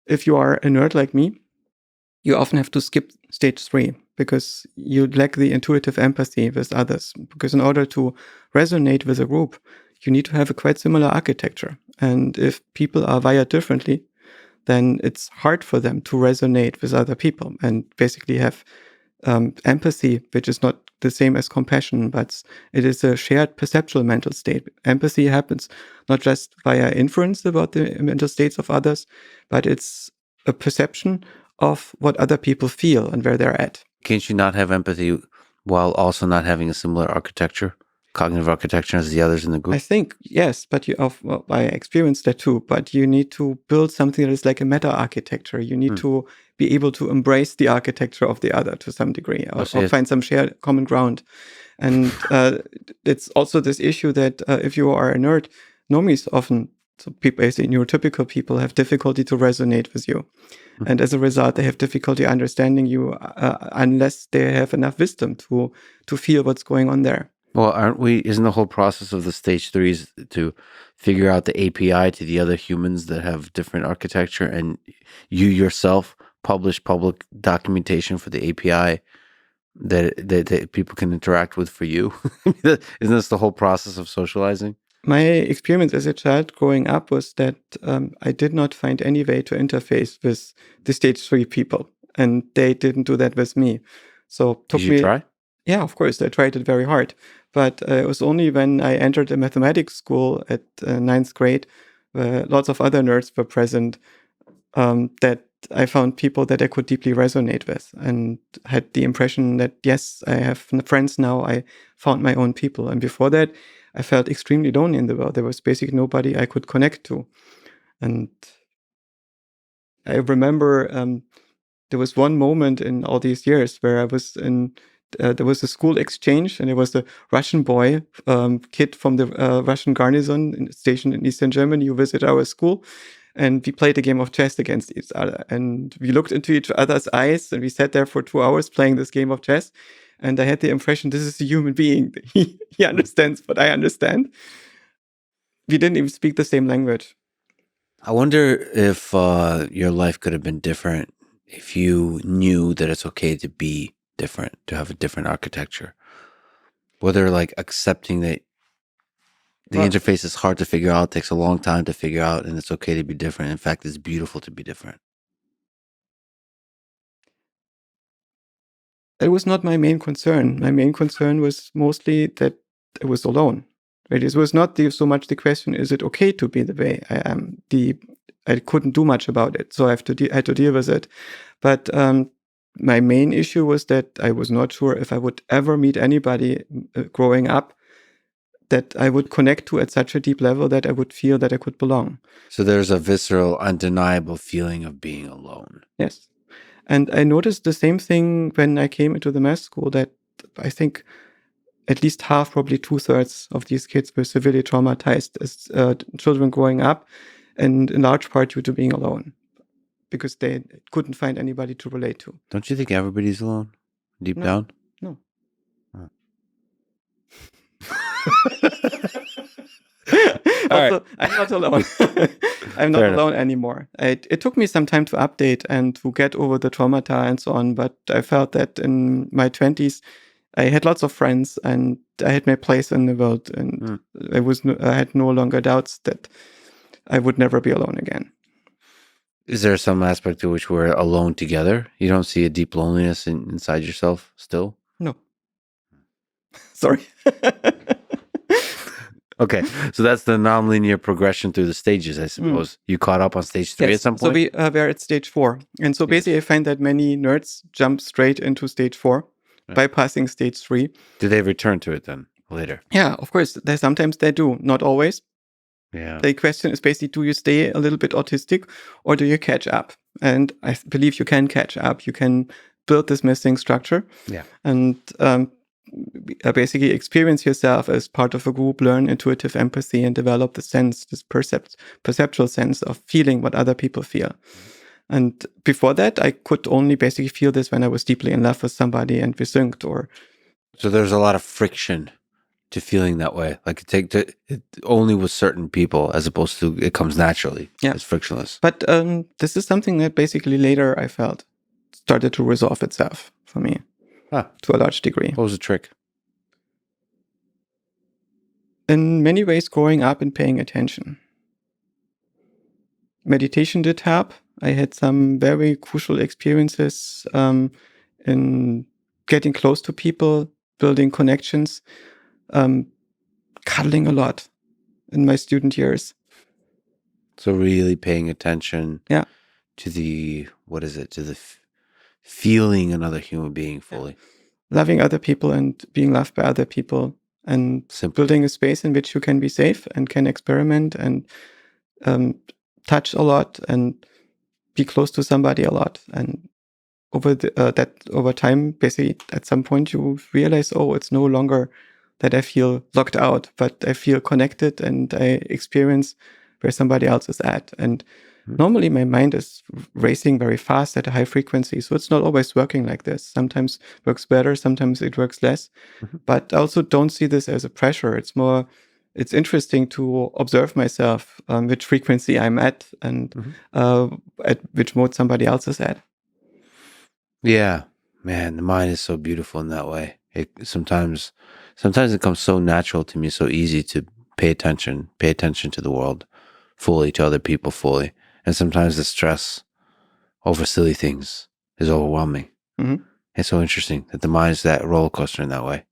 if you are a nerd like me, you often have to skip stage 3 because you lack the intuitive empathy with others. Because in order to resonate with a group, you need to have a quite similar architecture. And if people are wired differently, then it's hard for them to resonate with other people and basically have empathy, which is not the same as compassion, but it is a shared perceptual mental state. Empathy happens not just via inference about the mental states of others, but it's a perception of what other people feel and where they're at. Can't you not have empathy while also not having a similar architecture, cognitive architecture as the others in the group? I think, yes, but I experienced that too, but you need to build something that is like a meta architecture. You need to be able to embrace the architecture of the other to some degree or find some shared common ground. And it's also this issue that if you are a nerd, normies often, so people, I say neurotypical people, have difficulty to resonate with you. And as a result, they have difficulty understanding you unless they have enough wisdom to feel what's going on there. Well, isn't the whole process of the stage 3s to figure out the API to the other humans that have different architecture, and you yourself publish public documentation for the API that people can interact with for you? Isn't this the whole process of socializing? My experience as a child growing up was that I did not find any way to interface with the stage 3 people, and they didn't do that with me. So Did you try? Yeah, of course, I tried it very hard. But it was only when I entered a mathematics school at 9th grade, where lots of other nerds were present, that I found people that I could deeply resonate with and had the impression that, yes, I have friends now. I found my own people. And before that, I felt extremely lonely in the world. There was basically nobody I could connect to. And I remember there was one moment in all these years where I was there was a school exchange, and there was a Russian boy, kid from the Russian garrison stationed in Eastern Germany, who visited our school. And we played a game of chess against each other. And we looked into each other's eyes, and we sat there for 2 hours playing this game of chess. And I had the impression this is a human being. He understands what I understand. We didn't even speak the same language. I wonder if your life could have been different if you knew that it's okay to be different, to have a different architecture. Whether like accepting that the interface is hard to figure out, takes a long time to figure out, and it's okay to be different. In fact, it's beautiful to be different. It was not my main concern. My main concern was mostly that I was alone. Right? It was not so much the question, is it okay to be the way I am? I couldn't do much about it, so I had to deal with it. But my main issue was that I was not sure if I would ever meet anybody growing up that I would connect to at such a deep level that I would feel that I could belong. So there's a visceral, undeniable feeling of being alone. Yes. And I noticed the same thing when I came into the math school, that I think at least half, probably 2/3 of these kids were severely traumatized as children growing up, and in large part due to being alone, because they couldn't find anybody to relate to. Don't you think everybody's alone deep down? No. Oh. Also, I'm not alone. I'm not alone anymore. It took me some time to update and to get over the traumata and so on, but I felt that in my 20s, I had lots of friends and I had my place in the world, and I had no longer doubts that I would never be alone again. Is there some aspect to which we're alone together? You don't see a deep loneliness inside yourself still? No. Sorry. Okay, so that's the nonlinear progression through the stages, I suppose. You caught up on stage 3 at some point? So we were at stage 4. And so basically I find that many nerds jump straight into stage 4, bypassing stage 3. Do they return to it then later? Yeah, of course. Sometimes they do, not always. Yeah. The question is basically, do you stay a little bit autistic or do you catch up? And I believe you can catch up. You can build this missing structure. Yeah. And basically experience yourself as part of a group, learn intuitive empathy, and develop the sense, this perceptual sense of feeling what other people feel. And before that, I could only basically feel this when I was deeply in love with somebody and we synced. So there's a lot of friction to feeling that way. Like it only with certain people, as opposed to it comes naturally. Yeah. It's frictionless. But this is something that basically later I felt started to resolve itself for me to a large degree. What was the trick? In many ways, growing up and paying attention. Meditation did help. I had some very crucial experiences in getting close to people, building connections, cuddling a lot in my student years. So really paying attention to the, what is it, to the feeling another human being fully. Loving other people and being loved by other people, and building a space in which you can be safe and can experiment and touch a lot and be close to somebody a lot. And over time, basically, at some point, you realize, oh, it's no longer that I feel locked out, but I feel connected and I experience where somebody else is at. And normally my mind is racing very fast at a high frequency. So it's not always working like this. Sometimes it works better, sometimes it works less. But I also don't see this as a pressure. It's interesting to observe myself, which frequency I'm at and at which mode somebody else is at. Yeah, man, the mind is so beautiful in that way. Sometimes it comes so natural to me, so easy to pay attention to the world fully, to other people fully. And sometimes the stress over silly things is overwhelming. It's so interesting that the mind is that roller coaster in that way.